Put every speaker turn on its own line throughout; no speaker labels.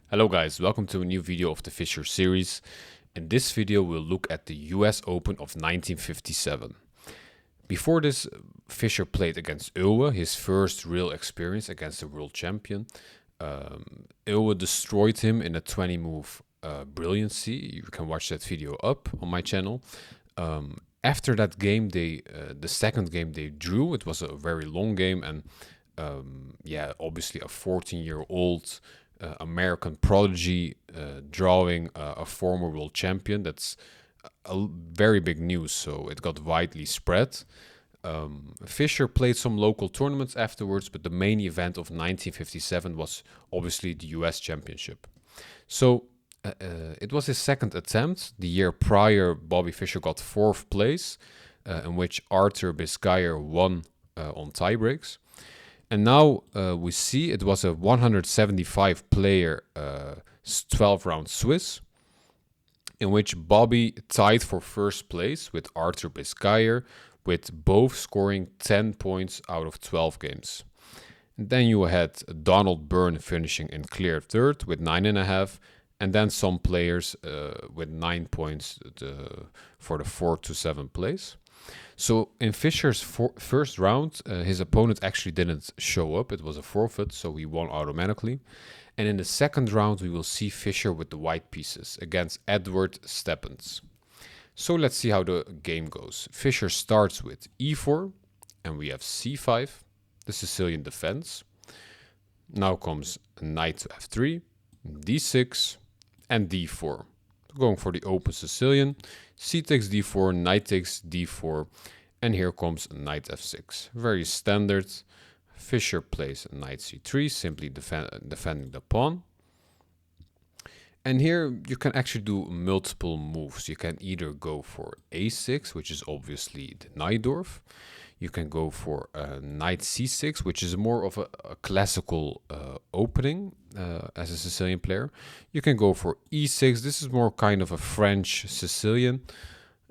Hello guys, welcome to a new video of the Fischer series. In this video we'll look at the US Open of 1957. Before this, Fischer played against Ulwe, his first real experience against the world champion. Ulwe destroyed him in a 20-move brilliance. You can watch that video up on my channel. After that game, the second game they drew. It was a very long game, and obviously a 14-year-old American prodigy drawing a former world champion. That's a very big news, so it got widely spread. Fischer played some local tournaments afterwards, but the main event of 1957 was obviously the US Championship. So it was his second attempt. The year prior, Bobby Fischer got 4th place, in which Arthur Bisguier won on tiebreaks. And now we see it was a 175 player 12-round Swiss, in which Bobby tied for first place with Arthur Bisguier, with both scoring 10 points out of 12 games. And then you had Donald Byrne finishing in clear third with 9.5, and then some players with 9 points for the 4th to 7th place. So in Fischer's first round, his opponent actually didn't show up. It was a forfeit, so he won automatically. And in the second round, we will see Fischer with the white pieces against Edward Stepans. So let's see how the game goes. Fischer starts with e4, and we have c5, the Sicilian defense. Now comes knight to f3, d6, and d4. Going for the open Sicilian, c takes d4, knight takes d4, and here comes knight f6. Very standard. Fischer plays knight c3, simply defending the pawn. And here you can actually do multiple moves. You can either go for a6, which is obviously the Najdorf. You can go for knight c6, which is more of a classical opening as a Sicilian player. You can go for e6. This is more kind of a French Sicilian.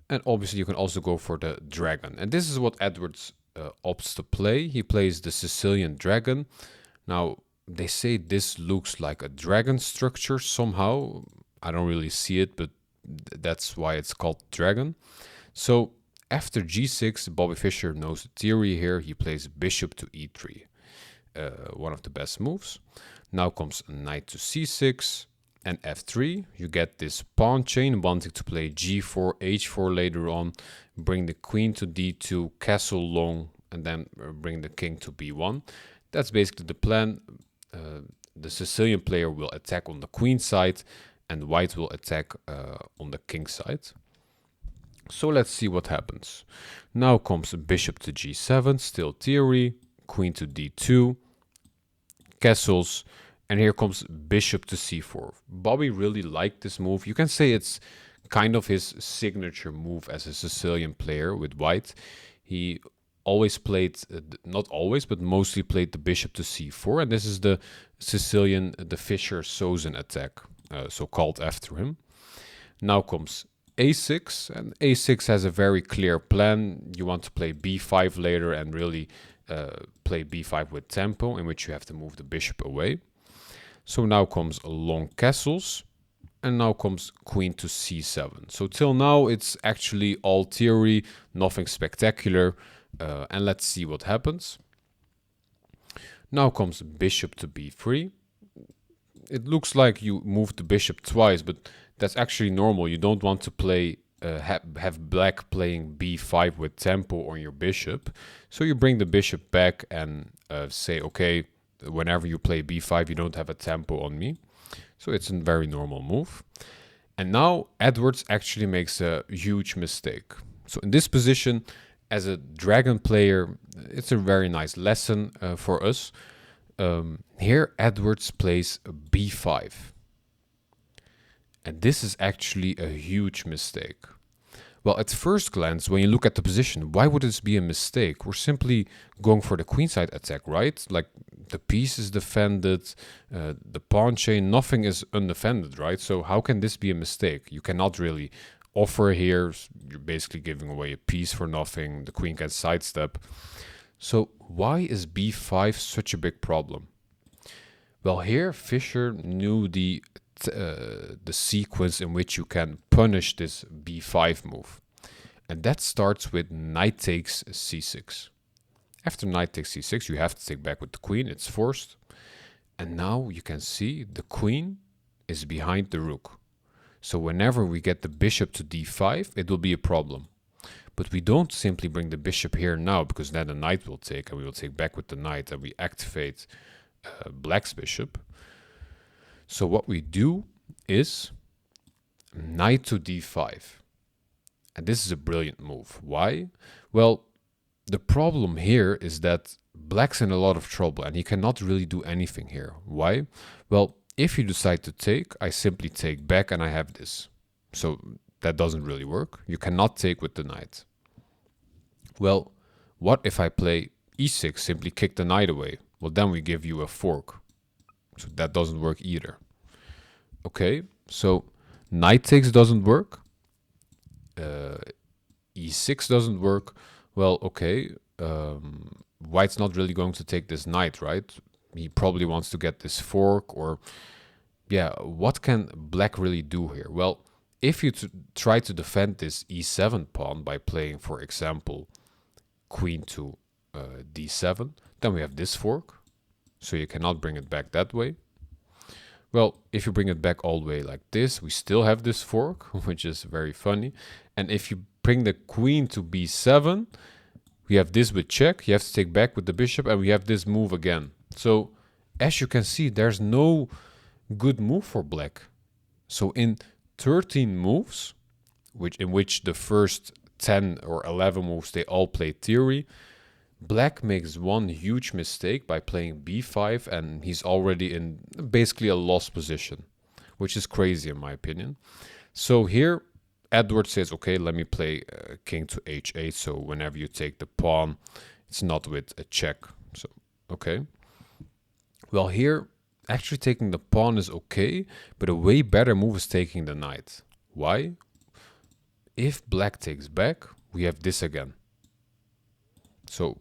And obviously you can also go for the dragon. And this is what Edwards opts to play. He plays the Sicilian Dragon. Now, they say this looks like a dragon structure somehow. I don't really see it, but that's why it's called dragon. So after g6, Bobby Fischer knows the theory here. He plays bishop to e3, one of the best moves. Now comes knight to c6 and f3. You get this pawn chain, wanting to play g4, h4 later on, bring the queen to d2, castle long, and then bring the king to b1. That's basically the plan. The Sicilian player will attack on the queen side, and white will attack on the king side. So let's see what happens. Now comes bishop to g7, still theory, queen to d2, castles, and here comes bishop to c4. Bobby really liked this move. You can say it's kind of his signature move as a Sicilian player with white. He always played, not always, but mostly played the bishop to c4. And this is the Sicilian, the Fischer-Sozen attack, so called after him. Now comes a6, and a6 has a very clear plan. You want to play b5 later and really play b5 with tempo, in which you have to move the bishop away. So now comes long castles, and now comes queen to c7. So till now it's actually all theory, nothing spectacular, and let's see what happens. Now comes bishop to b3. It looks like you moved the bishop twice, but that's actually normal. You don't want to play have black playing b5 with tempo on your bishop. So you bring the bishop back and say, okay, whenever you play b5, you don't have a tempo on me. So it's a very normal move. And now Edwards actually makes a huge mistake. So in this position, as a dragon player, it's a very nice lesson for us. Here Edwards plays b5. And this is actually a huge mistake. Well, at first glance, when you look at the position, why would this be a mistake? We're simply going for the queenside attack, right? Like the piece is defended, the pawn chain, nothing is undefended, right? So how can this be a mistake? You cannot really offer here. You're basically giving away a piece for nothing. The queen can sidestep. So why is b5 such a big problem? Well, here Fischer knew the sequence in which you can punish this b5 move. And that starts with knight takes c6. After knight takes c6, you have to take back with the queen. It's forced. And now you can see the queen is behind the rook. So whenever we get the bishop to d5, it will be a problem. But we don't simply bring the bishop here now, because then the knight will take, and we will take back with the knight, and we activate black's bishop. So what we do is knight to d5. And this is a brilliant move. Why? Well, the problem here is that black's in a lot of trouble and he cannot really do anything here. Why? Well, if you decide to take, I simply take back and I have this. So that doesn't really work. You cannot take with the knight. Well, what if I play e6, simply kick the knight away? Well, then we give you a fork. So that doesn't work either. Okay, so knight takes doesn't work. E6 doesn't work. Well, okay, white's not really going to take this knight, right? He probably wants to get this fork, or yeah, what can black really do here? Well, if you try to defend this e7 pawn by playing, for example, queen to d7, then we have this fork, so you cannot bring it back that way. Well, if you bring it back all the way like this, we still have this fork, which is very funny. And if you bring the queen to b7, we have this with check. You have to take back with the bishop, and we have this move again. So, as you can see, there's no good move for black. So in 13 moves, in which the first 10 or 11 moves, they all play theory, black makes one huge mistake by playing b5, and he's already in basically a lost position, which is crazy in my opinion. So here, Edward says, okay, let me play king to h8, so whenever you take the pawn, it's not with a check. So, okay. Well, here, actually taking the pawn is okay, but a way better move is taking the knight. Why? If black takes back, we have this again. So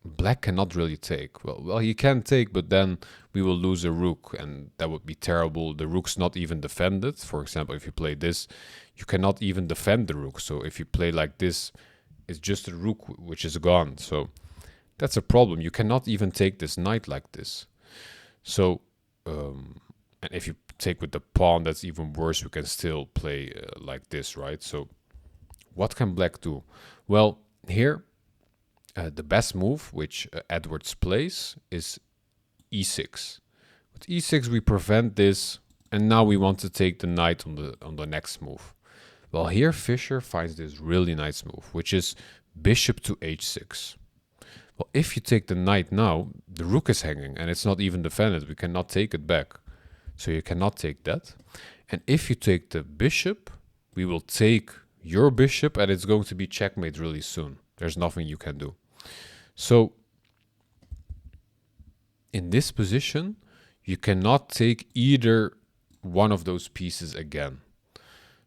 black cannot really take. Well, he can take, but then we will lose a rook, and that would be terrible. The rook's not even defended. For example, if you play this, you cannot even defend the rook. So if you play like this, it's just a rook which is gone. So that's a problem. You cannot even take this knight like this. So, and if you take with the pawn, that's even worse. We can still play like this, right? So what can black do? Well, here, the best move, which Edwards plays, is e6. With e6, we prevent this, and now we want to take the knight on the next move. Well, here Fischer finds this really nice move, which is bishop to h6. Well, if you take the knight now, the rook is hanging, and it's not even defended. We cannot take it back. So you cannot take that. And if you take the bishop, we will take your bishop, and it's going to be checkmate really soon. There's nothing you can do. So in this position, you cannot take either one of those pieces again.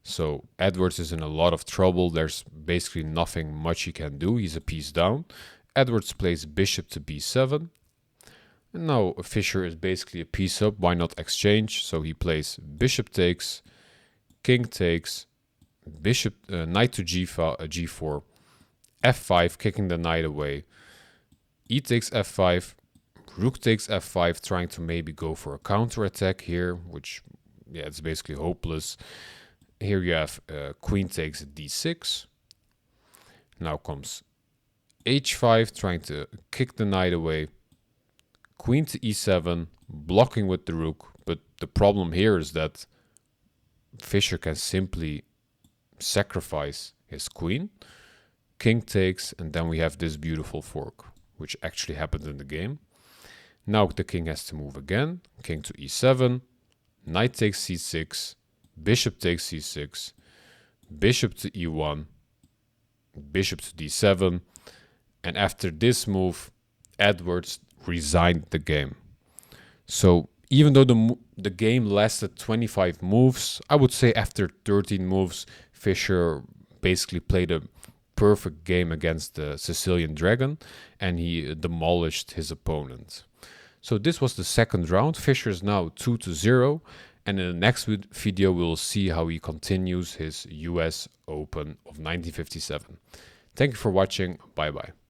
So Edwards is in a lot of trouble. There's basically nothing much he can do. He's a piece down. Edwards plays bishop to b7. And now Fischer is basically a piece up. Why not exchange? So he plays bishop takes, king takes, bishop, knight to g4, f5, kicking the knight away, e takes f5, rook takes f5, trying to maybe go for a counterattack here, which, yeah, it's basically hopeless. Here you have queen takes d6. Now comes h5, trying to kick the knight away. Queen to e7, blocking with the rook. But the problem here is that Fischer can simply sacrifice his queen. King takes, and then we have this beautiful fork, which actually happened in the game. Now the king has to move again. King to e7, knight takes c6, bishop takes c6, bishop to e1, bishop to d7, and after this move, Edwards resigned the game. So even though the game lasted 25 moves, I would say after 13 moves, Fischer basically played a perfect game against the Sicilian Dragon, and he demolished his opponent. So this was the second round. Fischer is now 2-0. And in the next video, we'll see how he continues his US Open of 1957. Thank you for watching. Bye bye.